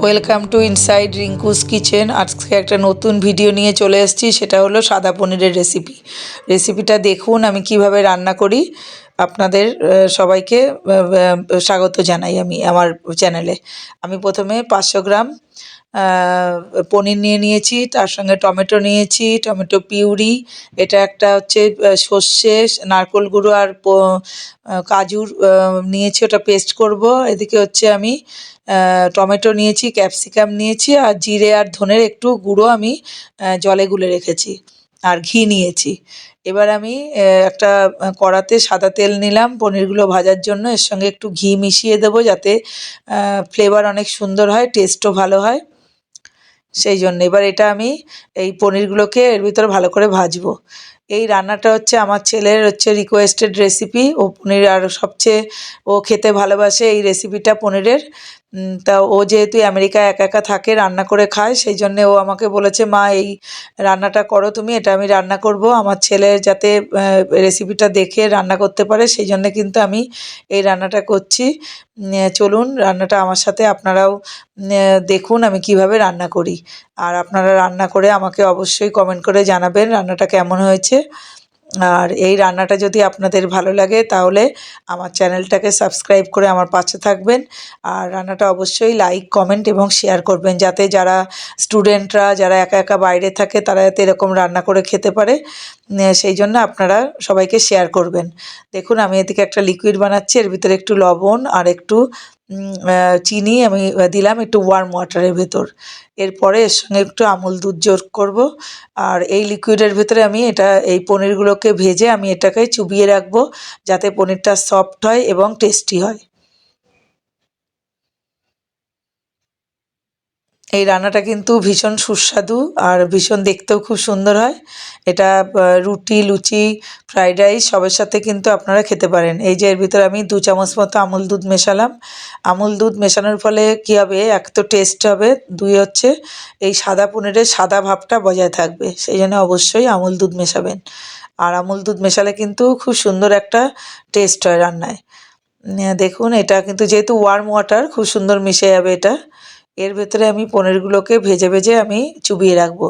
Welcome to inside Rinku's kitchen. আজকে একটা নতুন ভিডিও নিয়ে চলে এসেছি, সেটা হলো সাদা পনিরের রেসিপিটা দেখুন আমি কিভাবে রান্না করি। আপনাদের সবাইকে স্বাগত জানাই আমি আমার চ্যানেলে। আমি প্রথমে 500 গ্রাম পনির নিয়ে নিয়েছি, তার সঙ্গে টমেটো নিয়েছি, টমেটো পিউরি, এটা একটা হচ্ছে সর্ষে, নারকেল গুঁড়ো আর কাজুর নিয়েছি, ওটা পেস্ট করব। এদিকে হচ্ছে আমি টমেটো নিয়েছি, ক্যাপসিকাম নিয়েছি, আর জিরে আর ধনের একটু গুঁড়ো আমি জলে গুলে রেখেছি, আর ঘি নিয়েছি। এবার আমি একটা কড়াতে সাদা তেল নিলাম পনিরগুলো ভাজার জন্য, এর সঙ্গে একটু ঘি মিশিয়ে দেবো যাতে ফ্লেভার অনেক সুন্দর হয়, টেস্টও ভালো হয়, সেই জন্য। এবার এটা আমি এই পনিরগুলোকে এর ভিতরে ভালো করে ভাজবো। এই রান্নাটা হচ্ছে আমার ছেলের হচ্ছে রিকোয়েস্টেড রেসিপি। ও পনির আর সবচেয়ে ও খেতে ভালোবাসে এই রেসিপিটা পনিরের। তা ও যেহেতু আমেরিকায় একা একা থাকে, রান্না করে খায়, সেই জন্যে ও আমাকে বলেছে, মা এই রান্নাটা করো তুমি। এটা আমি রান্না করব আমার ছেলে যাতে রেসিপিটা দেখে রান্না করতে পারে, সেই জন্যে কিন্তু আমি এই রান্নাটা করছি। চলুন রান্নাটা আমার সাথে আপনারাও দেখুন আমি কিভাবে রান্না করি। আর আপনারা রান্না করে আমাকে অবশ্যই কমেন্ট করে জানাবেন রান্নাটা কেমন হয়েছে। আর এই রান্নাটা যদি আপনাদের ভালো লাগে তাহলে আমার চ্যানেলটাকে সাবস্ক্রাইব করে আমার পাশে থাকবেন। আর রান্নাটা অবশ্যই লাইক, কমেন্ট এবং শেয়ার করবেন, যাতে যারা স্টুডেন্টরা যারা একা একা বাইরে থাকে তারা যাতে এরকম রান্না করে খেতে পারে। সেই জন্য আপনারা সবাইকে শেয়ার করবেন। দেখুন আমি এদিকে একটা লিকুইড বানাচ্ছি, এর ভিতরে একটু লবণ আর একটু চিনি আমি দিলাম একটু ওয়ার্ম ওয়াটারের ভেতর। এরপরে এর সঙ্গে একটু আমুল দুধ যোগ করব। আর এই লিকুইডের ভেতরে আমি এই পনিরগুলোকে ভেজে আমি এটাকে চুবিয়ে রাখবো, যাতে পনিরটা সফট হয় এবং টেস্টি হয়। এই রান্নাটা কিন্তু ভীষণ সুস্বাদু আর ভীষণ দেখতেও খুব সুন্দর হয়। এটা রুটি, লুচি, ফ্রাইড রাইস সবের সাথে কিন্তু আপনারা খেতে পারেন। এই যে এর ভিতরে আমি 2 চামচ মতো আমুল দুধ মেশালাম। আমুল দুধ মেশানোর ফলে কী হবে, এক তো টেস্ট হবে, দুই হচ্ছে এই সাদা পনিরের সাদা ভাবটা বজায় থাকবে, সেই জন্য অবশ্যই আমুল দুধ মেশাবেন। আর আমুল দুধ মেশালে কিন্তু খুব সুন্দর একটা টেস্ট হয় রান্নায়। দেখুন এটা কিন্তু যেহেতু ওয়ার্ম ওয়াটার খুব সুন্দর মিশে যাবে এটা। এর ভেতরে আমি পনিরগুলোকে ভেজে ভেজে আমি চুবিয়ে রাখবো,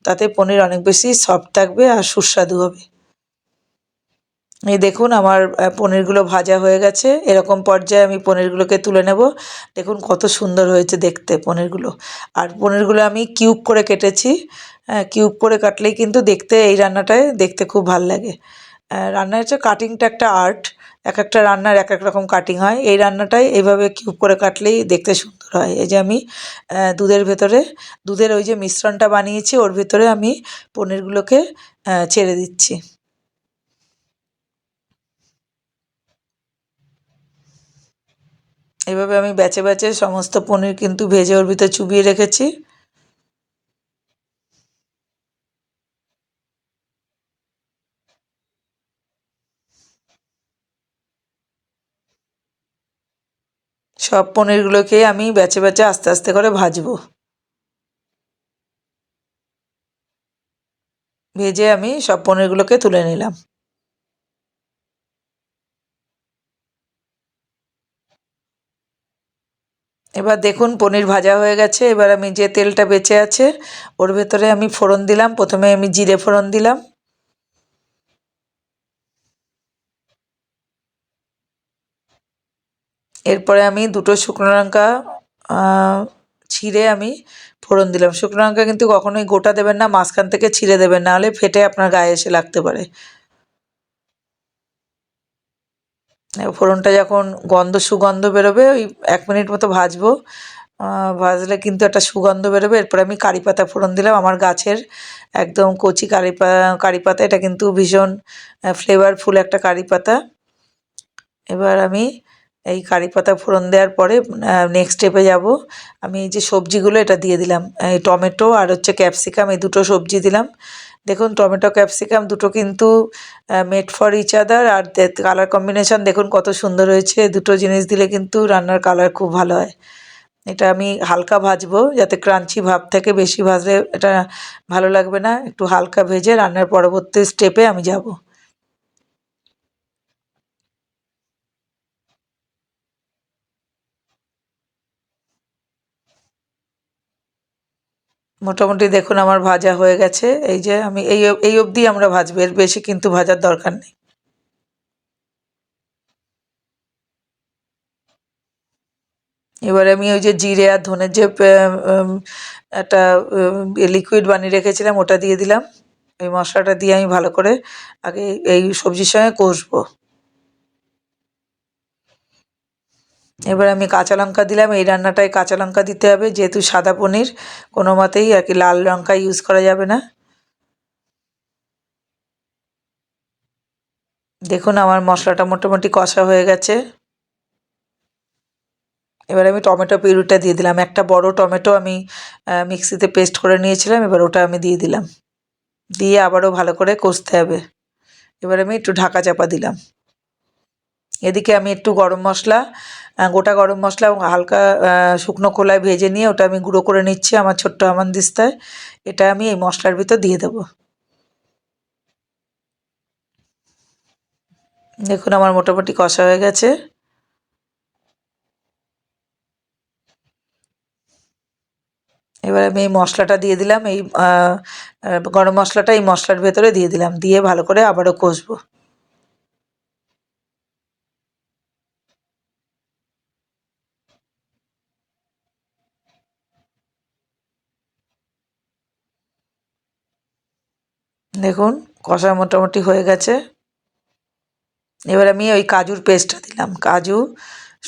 তাতে পনির অনেক বেশি সফট থাকবে আর সুস্বাদু হবে। এই দেখুন আমার পনিরগুলো ভাজা হয়ে গেছে, এরকম পর্যায়ে আমি পনিরগুলোকে তুলে নেব। দেখুন কত সুন্দর হয়েছে দেখতে পনিরগুলো। আর পনিরগুলো আমি কিউব করে কেটেছি। কিউব করে কাটলেই কিন্তু দেখতে এই রান্নাটায় দেখতে খুব ভাল লাগে। রান্নার হচ্ছে কাটিংটা একটা আর্ট, এক একটা রান্নার এক এক রকম কাটিং হয়। এই রান্নাটায় এইভাবে কিউব করে কাটলেই দেখতে সুন্দর হয়। এই যে আমি দুধের ওই যে মিশ্রণটা বানিয়েছি ওর ভেতরে আমি পনিরগুলোকে ছেড়ে দিচ্ছি। এভাবে আমি ব্যাচে ব্যাচে সমস্ত পনির কিন্তু ভেজে ওর ভিতরে চুবিয়ে রেখেছি। সব পনিরগুলোকে আমি ব্যাচে ব্যাচে আস্তে আস্তে করে ভাজবো। ভেজে আমি সব পনিরগুলোকে তুলে নিলাম। এবার দেখুন পনির ভাজা হয়ে গেছে। এবার আমি যে তেলটা বেঁচে আছে ওর ভেতরে আমি ফোড়ন দিলাম। প্রথমে আমি জিরে ফোড়ন দিলাম, এরপরে আমি দুটো শুকনো লঙ্কা ছিঁড়ে আমি ফোড়ন দিলাম। শুকনো লঙ্কা কিন্তু কখনোই গোটা দেবেন না, মাঝখান থেকে ছিঁড়ে দেবেন, নাহলে ফেটে আপনার গায়ে এসে লাগতে পারে। ফোড়নটা যখন সুগন্ধ বেরোবে, ওই 1 মিনিট মতো ভাজবো। ভাজলে কিন্তু একটা সুগন্ধ বেরোবে। এরপরে আমি কারি পাতা ফোড়ন দিলাম, আমার গাছের একদম কচি কারি পাতা, এটা কিন্তু ভীষণ ফ্লেভারফুল একটা কারি পাতা। এবার আমি এই কারি পাতা ফোড়ন দেওয়ার পরে নেক্সট স্টেপে যাব। আমি এই যে সবজিগুলো এটা দিয়ে দিলাম, এই টমেটো আর হচ্ছে ক্যাপসিকাম, এই দুটো সবজি দিলাম। দেখুন টমেটো ক্যাপসিকাম দুটো কিন্তু মেড ফর ইচ আদার। আর কালার কম্বিনেশন দেখুন কত সুন্দর হয়েছে। দুটো জিনিস দিলে কিন্তু রান্নার কালার খুব ভালো হয়। এটা আমি হালকা ভাজবো যাতে ক্রাঞ্চি ভাব থাকে, বেশি ভাজলে এটা ভালো লাগবে না। একটু হালকা ভেজে রান্নার পরবর্তী স্টেপে আমি যাব। মোটামুটি দেখুন আমার ভাজা হয়ে গেছে। এই যে আমি এই অবধি আমরা ভাজবো, এর বেশি কিন্তু ভাজার দরকার নেই। এবারে আমি ওই যে জিরে আর ধনের যে একটা লিকুইড বানিয়ে রেখেছিলাম ওটা দিয়ে দিলাম। এই মশলাটা দিয়ে আমি ভালো করে আগে এই সবজির সঙ্গে কষবো। এবার আমি কাঁচা লঙ্কা দিলাম। এই রান্নাটায় কাঁচা লঙ্কা দিতে হবে, যেহেতু সাদা পনির, কোনো মতেই আর কি লাল লঙ্কা ইউজ করা যাবে না। দেখুন আমার মশলাটা মোটামুটি কষা হয়ে গেছে। এবার আমি টমেটো পিউরিটা দিয়ে দিলাম। একটা বড় টমেটো আমি মিক্সিতে পেস্ট করে নিয়েছিলাম, এবার ওটা আমি দিয়ে দিলাম। দিয়ে আবারও ভালো করে কষতে হবে। এবার আমি একটু ঢাকা চাপা দিলাম। এদিকে আমি একটু গরম মশলা, গোটা গরম মশলা এবং হালকা শুকনো খোলায় ভেজে নিয়ে ওটা আমি গুঁড়ো করে নিচ্ছি আমার ছোট্ট হামানদিস্তায়। এটা আমি এই মশলার ভিতর দিয়ে দেবো। দেখুন আমার মোটামুটি কষা হয়ে গেছে। এবার আমি এই মশলাটা দিয়ে দিলাম, এই গরম মশলাটা এই মশলার ভেতরে দিয়ে দিলাম, দিয়ে ভালো করে আবারও কষবো। দেখুন কষা মোটামুটি হয়ে গেছে। এবার আমি ওই কাজুর পেস্টটা দিলাম, কাজু,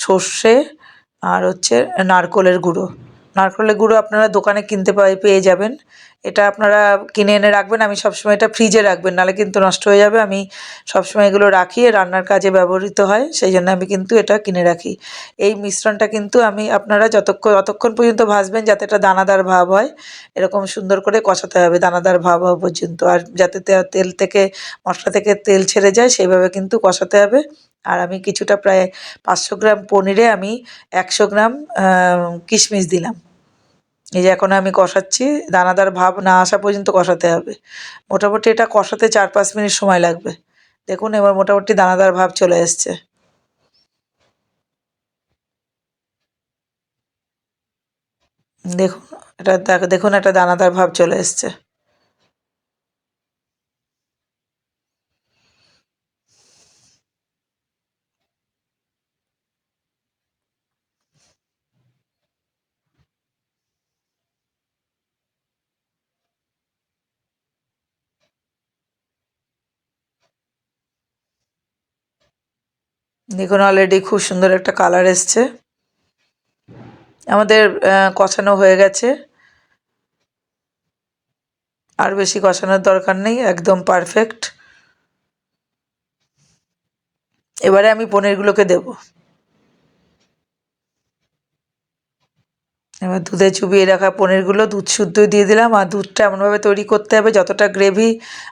সর্ষে আর হচ্ছে নারকোলের গুঁড়ো। নারকোলের গুঁড়ো আপনারা দোকানে কিনতে পেয়ে যাবেন। এটা আপনারা কিনে এনে রাখবেন। আমি সবসময় এটা ফ্রিজে রাখবেন, নাহলে কিন্তু নষ্ট হয়ে যাবে। আমি সবসময় এগুলো রাখি, রান্নার কাজে ব্যবহৃত হয়, সেই জন্য আমি কিন্তু এটা কিনে রাখি। এই মিশ্রণটা কিন্তু আপনারা যতক্ষণ পর্যন্ত ভাজবেন যাতে এটা দানাদার ভাব হয়, এরকম সুন্দর করে কষাতে হবে দানাদার ভাব হওয়া পর্যন্ত। আর যাতে তেল থেকে, মশলা থেকে তেল ছেড়ে যায় সেইভাবে কিন্তু কষাতে হবে। আর আমি কিছুটা প্রায় 500 গ্রাম পনিরে আমি 100 গ্রাম কিশমিশ দিলাম। এই যে এখন আমি কষাচ্ছি, দানাদার ভাব না আসা পর্যন্ত কষাতে হবে। মোটামুটি এটা কষাতে 4-5 মিনিট সময় লাগবে। দেখুন এবার মোটামুটি দানাদার ভাব চলে এসছে। দেখুন এটা দেখুন একটা দানাদার ভাব চলে এসছে। দেখুন অলরেডি খুব সুন্দর একটা কালার এসছে। আমাদের কষানো হয়ে গেছে, আর বেশি কষানোর দরকার নেই, একদম পারফেক্ট। এবারে আমি পনিরগুলোকে দেবো। এবার দুধে চুবিয়ে রাখা পনিরগুলো দুধ শুদ্ধ দিয়ে দিলাম। আর দুধটা এমনভাবে তৈরি করতে হবে যতটা গ্রেভি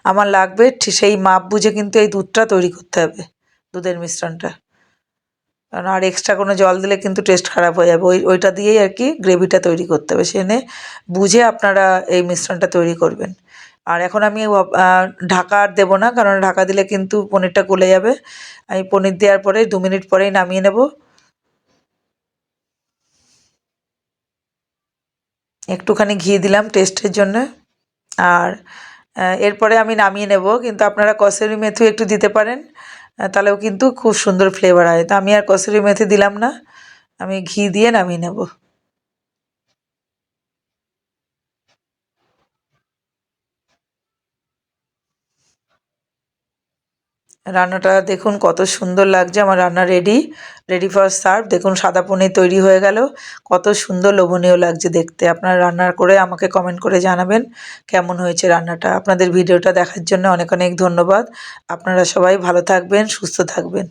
আমার লাগবে ঠিক সেই মাপ বুঝে কিন্তু এই দুধটা তৈরি করতে হবে, দুধের মিশ্রণটা। কারণ আর এক্সট্রা কোনো জল দিলে কিন্তু টেস্ট খারাপ হয়ে যাবে। ওইটা দিয়েই আর কি গ্রেভিটা তৈরি করতে হবে, সেনে বুঝে আপনারা এই মিশ্রণটা তৈরি করবেন। আর এখন আমি ঢাকা আর দেবো না, কারণ ঢাকা দিলে কিন্তু পনিরটা গলে যাবে। আমি পনির দেওয়ার পরে 2 মিনিট পরেই নামিয়ে নেব। একটুখানি ঘি দিলাম টেস্টের জন্য। আর এরপরে আমি নামিয়ে নেব, কিন্তু আপনারা কসুরি মেথি একটু দিতে পারেন, তাহলেও কিন্তু খুব সুন্দর ফ্লেভার হয়। তো আমি আর কসুরি মেথি দিলাম না, আমি ঘি দিয়ে নামিয়ে নেব। রান্নাটা দেখুন কত সুন্দর লাগছে। আমার রান্না রেডি ফর সার্ভ। দেখুন সাদা পনির তৈরি হয়ে গেল। কত সুন্দর লোভনীয় লাগছে দেখতে। আপনারা রান্না করে আমাকে কমেন্ট করে জানাবেন কেমন হয়েছে রান্নাটা। আপনাদের ভিডিওটা দেখার জন্য অনেক অনেক ধন্যবাদ। আপনারা সবাই ভালো থাকবেন, সুস্থ থাকবেন।